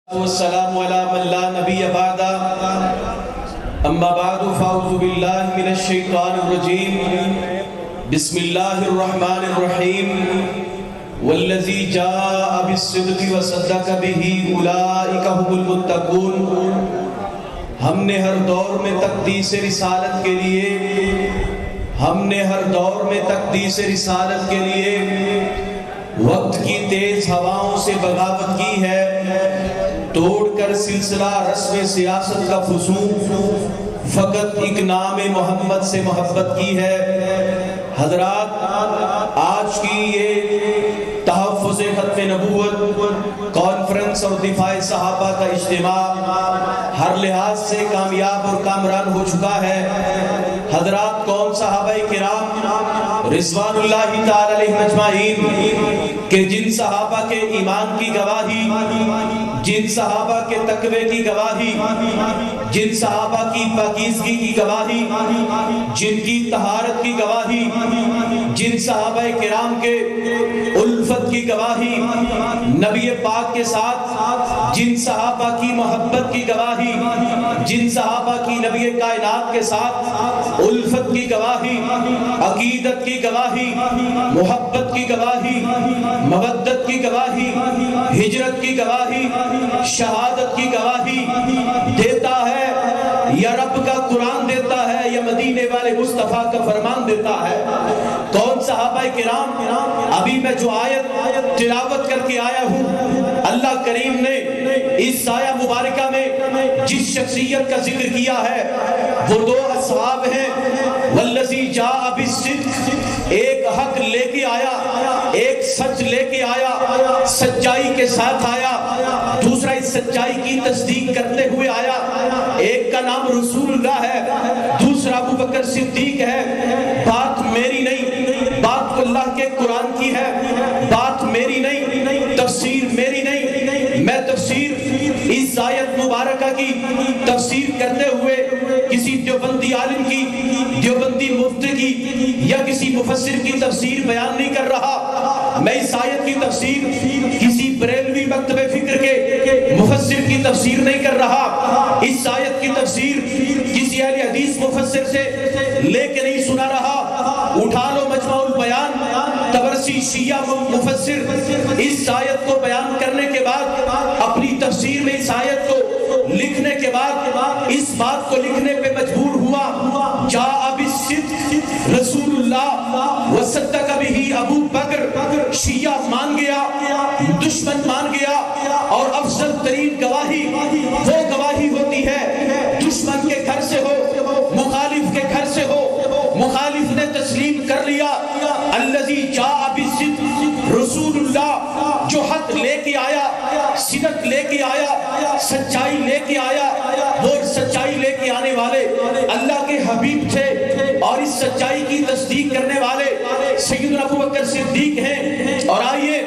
والسلام على من لا نبي بعد اما بعد فاعوذ بالله من الشيطان الرجيم بسم الله الرحمن الرحيم والذي جاء بالصدق وصدق به اولئك هم المتقون. ہم نے ہر دور میں تقدیس رسالت کے لیے وقت کی تیز ہواؤں سے بغاوت کی ہے، توڑ کر سلسلہ رسم سیاست کا فسون، فقط ایک نام محمد سے محبت کی ہے. حضرات، آج کی یہ تحفظ ختم نبوت کانفرنس اور دفاع صحابہ کا اجتماع ہر لحاظ سے کامیاب اور کامران ہو چکا ہے. حضرات، کون صحابہ کرام رضوان اللہ تعالی علیہ اجمعین کہ جن صحابہ کے ایمان کی گواہی، جن صحابہ کے تقوی کی گواہی، جن صحابہ کی پاکیزگی کی گواہی، جن کی طہارت کی گواہی، جن صحابہ کرام کے الفت کی گواہی، نبی پاک کے ساتھ جن صحابہ کی محبت کی گواہی، جن صحابہ کی نبی کائنات کے ساتھ الفت کی گواہی، عقیدت کی گواہی، محبت کی گواہی، مودت کی گواہی، ہجرت کی گواہی، شہادت کی گواہی دیتا ہے، یا رب کا قرآن دیتا ہے یا مدینے والے مصطفیٰ کا فرمان دیتا ہے. کون صحابہ کرام؟ ابھی میں جو آیت تلاوت کر کے آیا ہوں، اللہ کریم نے اس آیہ مبارکہ میں جس شخصیت کا ذکر کیا ہے وہ دو اصحاب ہیں. والذی جاء بالصدق، ایک حق لے کے آیا، ایک سچ لے کے آیا، سچائی کے ساتھ آیا، دوسرا اس سچائی کی تصدیق کرتے ہوئے آیا. ایک کا نام رسول اللہ ہے، دوسرا ابو بکر صدیق ہے. بات میری نہیں، بات اللہ کے قرآن کی ہے، بات میری نہیں، تفسیر میری نہیں. میں تفسیر اس آیت مبارکہ کی تفسیر کرتے ہوئے کسی دیوبندی عالم کی، دیوبندی مفتی کی یا کسی مفسر کی تفسیر بیان نہیں کر رہا. میں اس آیت کی تفسیر کسی بریلوی مکتب فکر کے مفسر کی تفسیر نہیں کر رہا. اس آیت کی تفسیر کسی اہل حدیث مفسر سے لے کے نہیں سنا رہا. اٹھا لو مجمع البیان، طبرسی شیعہ مفسر اس آیت کو بیان کرنے کے بعد اپنی تفسیر میں اس آیت کو لکھنے کے بعد اس بات کو لکھنے پہ مجبور ہوا، جاء بالصدق رسول اللہ وصدق بہ ابو بکر. شیعہ مان گیا، دشمن مان گیا، اور افضل ترین گواہی وہ گواہی ہوتی ہے دشمن کے گھر سے ہو، مخالف کے گھر سے ہو. مخالف نے تسلیم کر لیا، الذی جاء بالصدق رسول اللہ، جو حق لے کے آیا، صدق لے کے آیا، سچائی لے کے آیا. وہ سچائی لے کے آنے والے اللہ کے حبیب تھے، اور اس سچائی کی تصدیق کرنے والے سیدنا ابو بکر صدیق ہیں. اور آئیے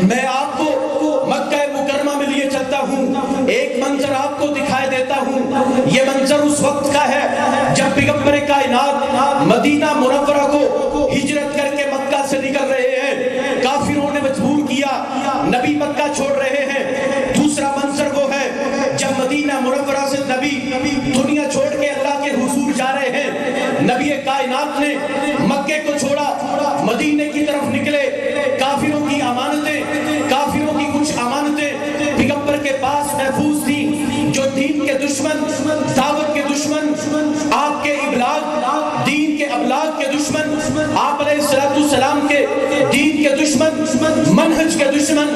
میں آپ کو مکہ مکرمہ میں لیے چلتا ہوں، ایک منظر آپ کو دکھائے دیتا ہوں. یہ منظر اس وقت کا ہے جب پیغمبر کائنات مدینہ منورہ کو ہجرت کر کے مکہ سے نکل رہے ہیں. کافروں نے مجبور کیا، نبی مکہ چھوڑ رہے ہیں. دوسرا منظر وہ ہے جب مدینہ منورہ سے نبی دنیا چھوڑ کے اللہ کے حضور جا رہے ہیں. نبی کائنات نے مکے کو چھوڑا، مدینے کی طرف نکلے. کافروں کی امانتیں، کافروں کی کچھ امانتیں پیغمبر کے پاس محفوظ تھیں، جو دین کے دشمن، دعوت کے دشمن، آپ کے ابلاغ، دین کے ابلاغ کے دشمن، آپ علیہ السلام کے دین کے دشمن، منہج کے دشمن،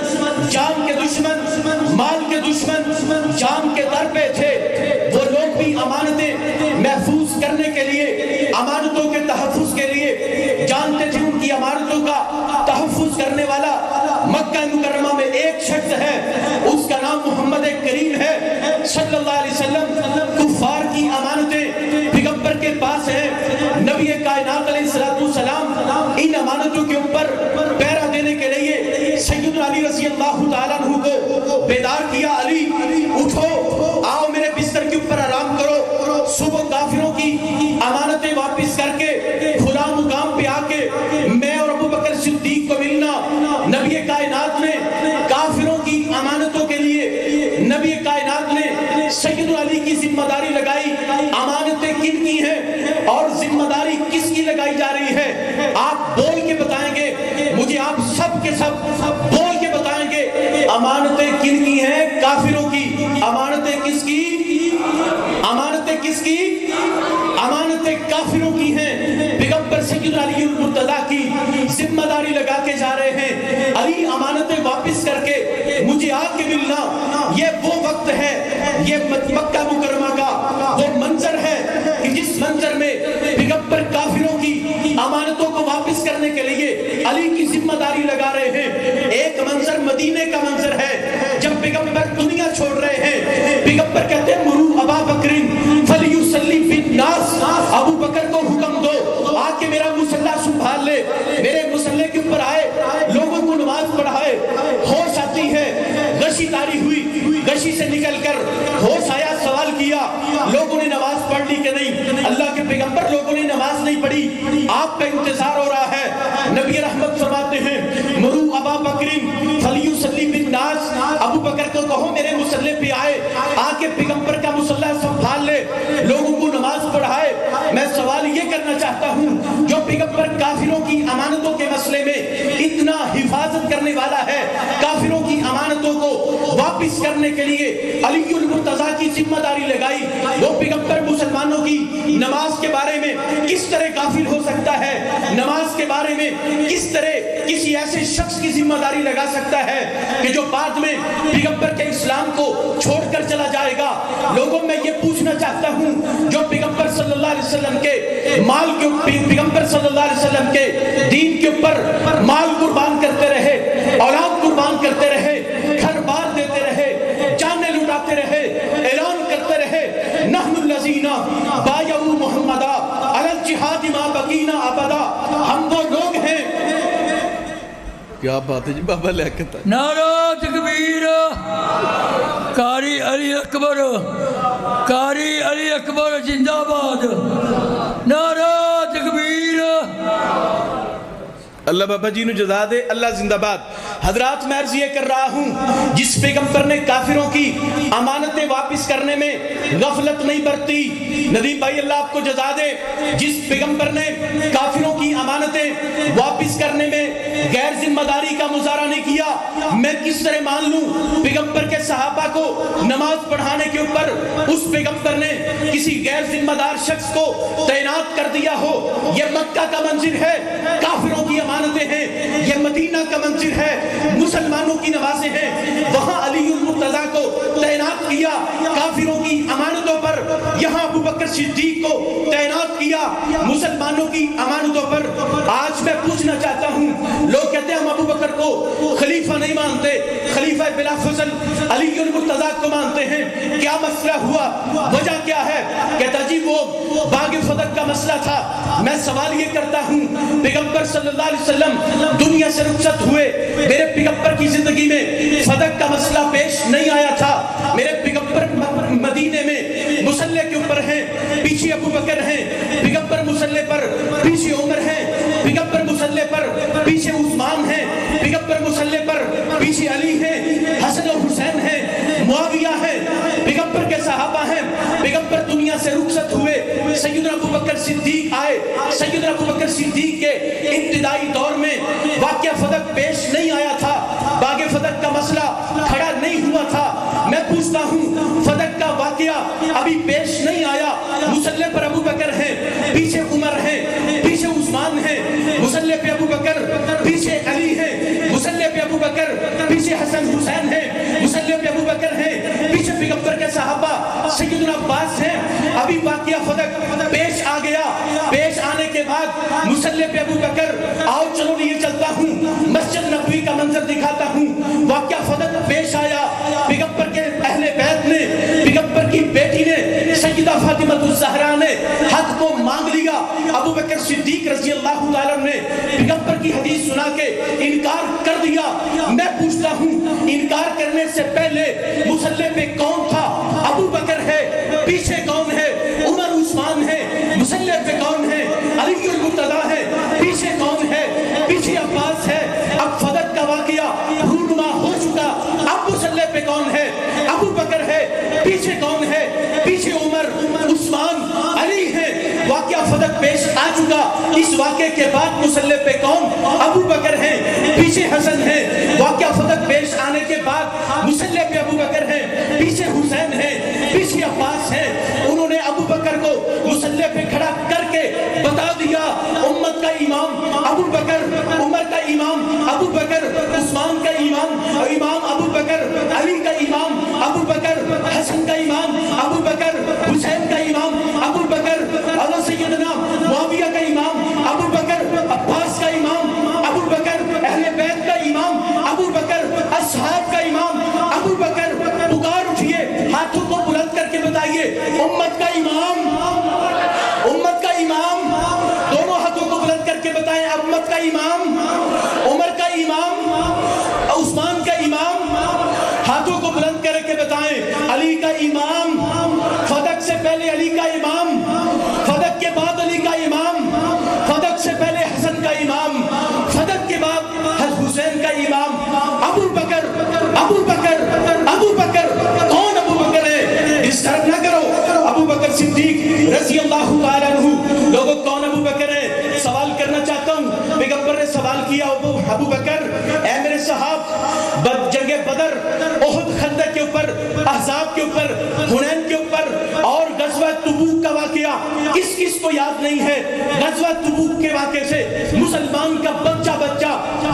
جان کے دشمن، مال کے دشمن، جان کے در پہ تھے. وہ لوگ بھی امانتیں محفوظ کرنے کے لیے، امانتوں کے تحفظ کے لیے جانتے تھے ان کی امانتوں کا تحفظ کرنے والا مکہ مکرمہ میں ایک شخص ہے، اس کا نام محمد کریم ہے صلی اللہ علیہ وسلم. کفار کی امانتیں پیغمبر کے پاس ہیں. نبی کائنات علیہ السلام ان امانتوں کے اوپر پہرا دینے کے لیے سیدنا علی رضی اللہ تعالیٰ عنہ کو بیدار کیا. علی اٹھو، آؤ میرے بستر کے اوپر آرام کرو. صبح کافروں کی امانتیں واپس کر کے خدا مقام پہ آ کے میں اور ابو بکر صدیق کو ملنا. نبی کائنات نے کافروں کی امانتوں کے لیے نبی ذمہ داری لگائی، امانتیں کن کی ہیں اور ذمہ داری کس کی لگائی جا رہی ہے؟ آپ بول کے بتائیں گے مجھے، آپ سب کے سب بول کے بتائیں گے امانتیں کن کی ہیں؟ کافروں کی۔ امانتیں کس کی؟ امانتیں کس کی؟ امانتیں کافروں کی ہیں۔ پیغمبر سیدنا علی المرتضیٰ کی ذمہ داری لگا کے جا رہے ہیں، علی امانتیں واپس کر کے مجھے آ کے ملنا۔ یہ وہ وقت ہے، یہ مکہ مکرمہ کا وہ منظر ہے کہ جس منظر میں پیغمبر کافروں کی امانتوں کو واپس کرنے کے لیے علی کی ذمہ داری لگا رہے ہیں۔ ایک منظر مدینے کا منظر ہے، جب پیغمبر دنیا چھوڑ رہے ہیں، پیغمبر کہتے ہیں مرو ابا بکرن فلیصلی بالناس، ابو بکر کو حکم دو آ کے میرا مصلی سنبھال لے، میرے مصلی کے اوپر آئے، لوگوں کو نماز پڑھائے۔ ہوش آتی ہے، غشی طاری ہوئی، غشی سے نکل کر ہوش آیا، سوال کیا لوگوں نے نماز پڑھ لی کہ نہیں؟ اللہ کے پیغمبر لوگوں نے نماز نہیں پڑھی، آپ کا انتظار ہو رہا ہے۔ نبی رحمت فرماتے ہیں مرو ابا بکرن فلیصلی بالناس، ابو بکر کو کہو میرے مصلی پہ آئے، آ کے پیغمبر کا مصلی سنبھال لے، لوگوں کو نماز پڑھائے۔ میں سوال یہ کرنا چاہتا ہوں، جو پیغمبر کافروں کی امانتوں کے مسئلے میں اتنا حفاظت کرنے والا ہے، کافروں کی امانتوں کو واپس کرنے کے لیے علی المرتضیٰ کی ذمہ داری لگائی، وہ پیغمبر مسلمانوں کی نماز کے بارے میں کس طرح غافل ہو سکتا ہے؟ نماز کے بارے میں کس طرح کسی ایسے شخص کی ذمہ داری لگا سکتا ہے کہ جو بعد میں پیغمبر کے اسلام کو چھوڑ کر چلا جائے گا؟ لوگوں میں یہ پوچھنا چاہتا ہوں، جو پیغمبر صلی اللہ علیہ وسلم کے مال کے پیغمبر صلی اللہ علیہ وسلم کے دین کے اوپر مال قربان کرتے رہے، اولاد قربان کرتے رہے، گھر بار دیتے رہے، جانیں لٹاتے رہے، اعلان کرتے رہے نحن الذین بایعوا محمدا علی الجہاد ما بقینا ابدا، ہم وہ لوگ ہیں۔ کیا بات ہے جی بابا لیاقت، نعرہ تکبیر، قاری علی اکبر، قاری علی اکبر زندہ باد، نعرہ تکبیر۔ اللہ بابا جی نو جزا دے، اللہ زندہ باد۔ حضرات میں عرض یہ کر رہا ہوں، جس پیغمبر نے کافروں کی امانتیں واپس کرنے میں غفلت نہیں برتی، ندیم بھائی اللہ آپ کو جزا دے، جس پیغمبر نے کافروں کی امانتیں واپس کرنے میں غیر ذمہ داری کا مظاہرہ نہیں کیا، میں کس طرح مان لوں پیغمبر کے صحابہ کو نماز پڑھانے کے اوپر اس پیغمبر نے کسی غیر ذمہ دار شخص کو تعینات کر دیا ہو؟ یہ مکہ کا منظر ہے، کافروں کی امانتیں ہیں، یہ مدینہ کا منظر ہے، مسلمانوں کی نمازیں ہیں، وہاں علی المرتضیٰ کو تعینات کیا کافروں کی امانتوں پر، یہاں ابو بکر صدیق کو تعینات کیا مسلمانوں کی امانتوں پر۔ آج میں پوچھنا چاہتا ہوں، لوگ کہتے ہیں ہم ابو بکر کو خلیفہ نہیں مانتے، خلیفہ بلا فضل علی المرتضیٰ کو مانتے ہیں، کیا مسئلہ ہوا؟ وجہ کیا ہے؟ کہتا جی وہ باغ فتح کا مسئلہ تھا۔ میں سوال یہ کرتا ہوں، پیغمبر صلی اللہ علیہ وسلم دنیا سے رخصت ہوئے، میرے پیغمبر کی زندگی میں فتح کا مسئلہ پیش نہیں آیا تھا، میرے پیغمبر مدینے میں مصلی کے اوپر ہیں، پیچھے ابو بکر ہیں، پیغمبر مصلی پر پیچھے عمر ہیں، پیغمبر مصلی پر پیچھے عثمان ہیں، پیغمبر مصلی پر پیچھے علی ہیں، حسن و حسین ہیں، معاویہ ہیں، پیغمبر کے صحابہ ہیں، پیغمبر دنیا سے رخصت ہوئے، سیدنا ابو بکر صدیق آئے، سیدنا ابو بکر صدیق کے ابتدائی دور میں واقعہ فتح پیش نہیں آیا تھا، باغ فتح کا مسئلہ کھڑا نہیں ہوا تھا۔ میں پوچھتا ہوں، فتح کا واقعہ ابھی پیش نہیں آیا، مصلی پر ابو بکر ہیں، پیچھے عمر ہیں، پیچھے عثمان ہیں، مصلی پہ ابو بکر پیچھے علی ہیں، مصلی پہ ابو بکر پیچھے حسن حسین ہیں، مصلی پہ ابو بکر ہیں، پیچھے پیغمبر کے صحابہ سیدنا عباس ہیں۔ ابھی واقعہ فتح پیش آ گیا، پیش آنے کے بعد مصلی پہ ابو بکر، آؤ چلو لیے چلتا ہوں، مسجد نبوی کا منظر دکھاتا ہوں، واقعہ فتح پیش آیا، پیغمبر کے اہل بیت نے، پیغمبر کی بیٹی نے، سیدہ فاطمہ الزہرا نے حق کو مانگ لیا، ابو بکر صدیق رضی اللہ تعالیٰ نے پیغمبر کی حدیث سنا کے انکار کر دیا۔ میں پوچھتا ہوں، انکار کرنے سے پہلے مصلی پہ کون تھا؟ ابو بکر ہے، پیچھے کون ہے؟ عمر عثمان ہے، مصلی پہ کون ہے؟ علی المرتضیٰ ہے، پیچھے کون ہے؟ پیچھے عباس ہے۔ اب فتح کا واقعہ رونما ہو چکا، اب مصلی پہ کون ہے؟ ابو بکر ہے، پیچھے کون ہے؟ پیچھے واقعہ فدق پیش آ چکا. اس واقعے کے بعد مسلح پہ کون؟ ابو بکر ہیں, پیچھے حسن ہیں. واقعہ فدق پیش آنے کے بعد مسلح پہ ابو بکر ہیں, پیچھے حسین ہیں, پیچھے عباس ہیں. انہوں نے ابو بکر کو مسلح پہ کھڑا کر کے بتا دیا امت کا امام ابو بکر, عمر کا امام ابو بکر, عثمان کا امام ابو بکر, علی کا امام ابو بکر, حسن کا امام ابو بکر, حسین کا امام ابو بکر, اور سیدنا معاویہ کا امام ابو بکر, عباس کا امام ابو بکر, اہل بیت کا امام ابو بکر, اصحاب کا امام ابو بکر. پکار اٹھیے, ہاتھوں کو بلند کر کے بتائیے امت کا امام, امت کا امام. دونوں ہاتھوں کو بلند کر کے بتائیں امت کا امام, عمر کا امام, عثمان کا امام. ہاتھوں کو بلند کر کے بتائیں علی کا امام. فدق سے پہلے علی کا امام, فدق کے بعد علی کا امام, فدق سے پہلے حسن کا امام, فدق کے بعد حسین کا امام ابو بکر. ابو بکر, ابو بکر کون ابو بکر ہے؟ ڈسٹرب نہ کرو. ابو بکر صدیق رضی اللہ تعالیٰ عنہ. لوگوں کون ابو بکر ہے؟ سوال کرنا چاہتا ہوں. پیغمبر نے سوال کیا ابو بکر, اے میرے صحاب, جنگ بدر, احد, خندق کے اوپر, احزاب کے اوپر, حنین کے اوپر اور غزوہ تبوک کا واقعہ کس کس کو یاد نہیں ہے؟ غزوہ تبوک کے واقعے سے مسلمان کا بچہ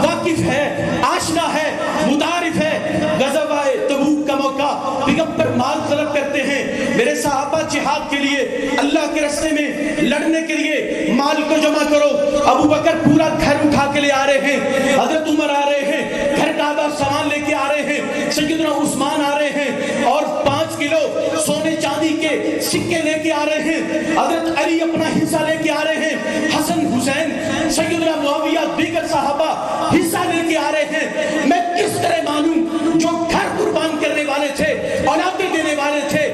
واقف ہے, آشنا ہے, متعارف ہے. غزوہ تبوک کا موقع, پیغمبر مال طلب کرتے ہیں. میرے صحابہ جہاد کے لیے, اللہ کے راستے میں لڑنے کے لیے مال کو جمع کرو. ابو بکر پورا گھر اٹھا کے لے آ رہے ہیں, حضرت عمر آ رہے ہیں, گھر کا آدھا سامان لے کے آ رہے ہیں, سیدنا عثمان آ رہے ہیں اور 5 کلو سونے چاندی کے سکے لے کے آ رہے ہیں. حضرت علی اپنا حصہ لے کے آ رہے ہیں, حسن, حسین, سیدنا معاویہ, دیگر صحابہ حصہ لے کے آ رہے ہیں. میں کس طرح مانوں جو گھر قربان کرنے والے تھے, اولادیں دینے والے تھے,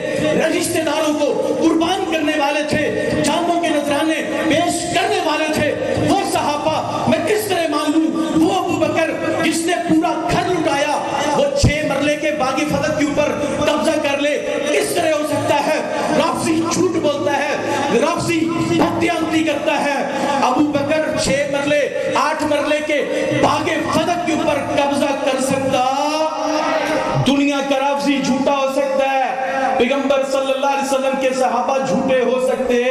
رشتہ داروں کو قربان کرنے والے تھے, جانوں کے نذرانے پیش کرنے والے تھے, وہ صحابہ میں کس طرح مان لوں وہ ابو بکر جس نے پورا گھر لٹایا وہ 6 مرلے کے باغی فدق کے اوپر قبضہ کر لے؟ کس طرح ہو سکتا ہے؟ رافضی جھوٹ بولتا ہے, رافضی بدعملی کرتا ہے. ابو بکر 6 مرلے 8 مرلے کے باغی فدق کے اوپر قبضہ کر سکتا؟ دنیا کا رافضی جھوٹا ہو سکتا ہے, پیغمبر صلی اللہ علیہ وسلم کے صحابہ جھوٹے ہو سکتے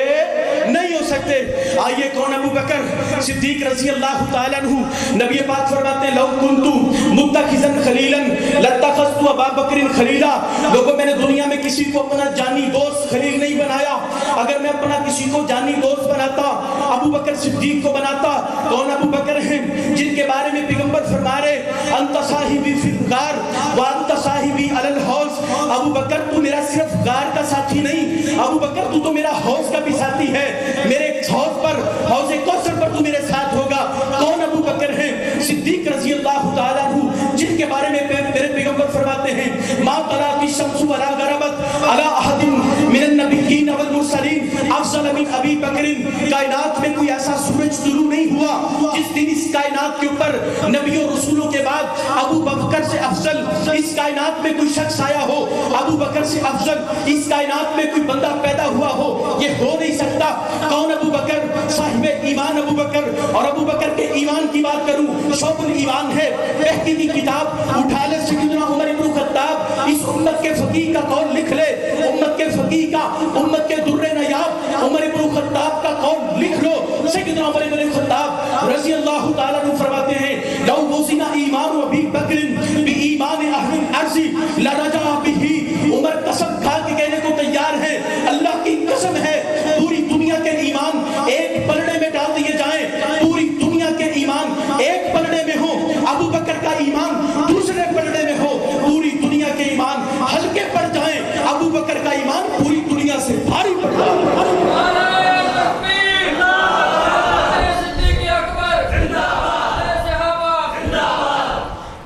نہیں ہو سکتے. آئیے کون ابو بکر صدیق رضی اللہ تعالیٰ عنہ. نبی پاک فرماتے ہیں لو کنتو متخذا خلیلا لاتخذت ابا بکر خلیلا. لوگوں میں نے دنیا میں کسی کو اپنا جانی دوست خلیل نہیں بنایا. اگر میں اپنا کسی کو جانی دوست بناتا ابو بکر صدیق کو بناتا. کون ابو بکر ہیں جن کے بارے میں پیغمبر فرما رہے انت صاحبی فی الغار وانت صاحبی علی الحوض. ابو بکر تو میرا صرف غار کا ساتھی نہیں, ابو بکر تو میرا حوض کا بھی ساتھی ہے. میرے حوض پر, حوض کوثر پر تو میرے ساتھ ہوگا. کون ابو بکر ہیں صدیق رضی اللہ تعالیٰ عنہ جن کے بارے میں میرے پیغمبر فرماتے ہیں ما طلعت الشمس ولا غربت على احد من النبیین والمرسلین افضل من ابی بکر. کائنات میں کوئی ایسا سورج طلوع نہیں ہوا جس دن اس کائنات کے اوپر نبیوں رسولوں کے بعد ابو بکر سے افضل اس کائنات میں کوئی شخص آیا ہو, ابو بکر سے افضل اس کائنات میں کوئی بندہ پیدا ہوا ہو, یہ ہو نہیں سکتا. کون ابو بکر؟ صاحب ایمان ابو بکر. اور ابو بکر کے ایمان کی بات کروں, شعب الایمان ہے, بہتی کی کتاب اٹھا لے سیدنا عمر بن خطاب, اس امت کے فقیہ کا قول لکھ لے, امت کے فقیہ کا, امت کے در نیاب عمر بن خطاب کا قول لکھ لو. سیدنا عمر بن خطاب رضی اللہ تعالیٰ عنہ فرماتے ہیں لو وزن ایمان ابی بکر بایمان اہل الارض لرجع بہ. عمر قسم کھا کے کہنے کو تیار ہے, اللہ کی قسم ہے, پوری دنیا کے ایمان ایک پلڑے میں ڈال دیے جائیں, پوری دنیا کے ایمان ایک پلڑے میں ہو, ابو بکر کا ایمان دوسرے پلڑے میں ہو, پوری دنیا کے ایمان ہلکے پڑ جائیں, ابو بکر کا ایمان پوری دنیا سے بھاری پڑ جائے.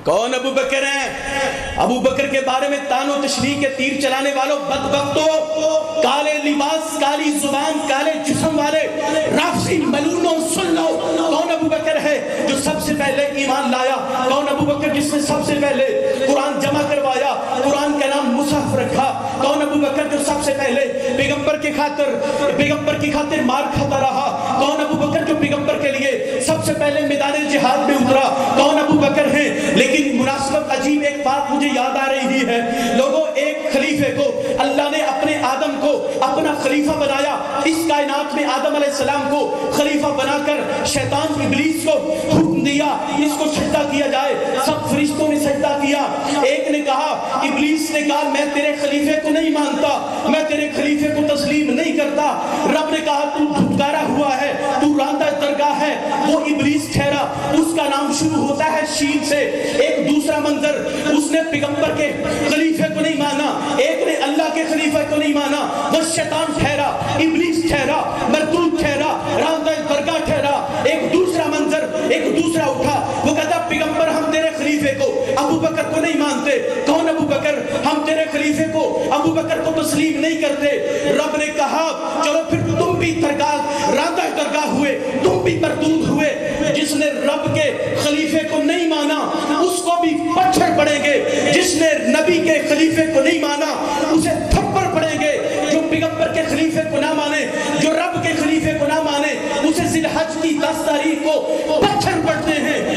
کون ابو بکر ہیں؟ ابو بکر کے بارے میں تان و تشریح کے تیر چلانے والوں, بدبختوں, کالے لباس, کالی زبان, کالے جسم والے رافضی ملونوں, سن لو کون ابو بکر ہے جو سب سے پہلے ایمان لایا. کون ابو بکر جس نے سب سے پہلے قرآن جمع کروایا, قرآن کا نام مصحف رکھا. کون ابو بکر جو سب سے پہلے پیغمبر کی خاطر مار کھاتا رہا؟ کون؟ ابو بکر، جو پیغمبر کے لیے سب سے پہلے میدان جہاد میں اترا کون؟ ابو بکر ہیں۔ لیکن مناسبت عجیب ایک بات مجھے یاد آ رہی ہے، لوگوں ایک خلیفے کو اللہ نے اپنے آدم کو اپنا خلیفہ بنایا، اس کائنات میں آدم علیہ السلام کو خلیفہ بنا کر شیطان ابلیس کو حکم دیا اس کو سجدہ کیا جائے، سب فرشتوں نے سجدہ کیا۔ ایک نے کہا، ابلیس نے کہا میں تیرے خلیفے کو نہیں مانتا، میں تیرے خلیفے کو تسلیم نہیں کرتا۔ رب نے کہا تو دھتکارا ہوا ہے، تو راندہ درگاہ ہے۔ وہ ابلیس ٹھہرا، اس کا نام شروع ہوتا ہے شین سے۔ ایک دوسرا منظر، اس نے پیغمبر کے خلیفے کو نہیں مانا، ایک نے اللہ کے خلیفے کو نہیں مانا، وہ شیطان ٹھہرا، ابلیس ٹھہرا، مردود ٹھہرا، راندہ درگاہ ٹھہرا۔ ایک دوسرا منظر، ایک دوسرا اٹھا، وہ کہتا پیغمبر ہم تیرے خلیفے کو ابو بکر کو نہیں مانتے۔ کون ابو بکر؟ ہم تیرے خلیفے کو ابو بکر کو تسلیم نہیں کرتے۔ رب نے کہا چلو پھر تم بھی درگاہ راندہ درگاہ ہوئے، تم بھی مردود ہوئے۔ جس نے رب کے خلیفے کو نہیں مانا اس کو بھی پتھر پڑیں گے، جس نے نبی کے خلیفے کو نہیں مانا اسے تھپڑ پڑیں گے۔ جو پیغمبر کے خلیفے کو نہ مانے، جو رب کے خلیفے کو نہ مانے، اسے ذی الحج کی 10 تاریخ کو پتھر پڑتے ہیں۔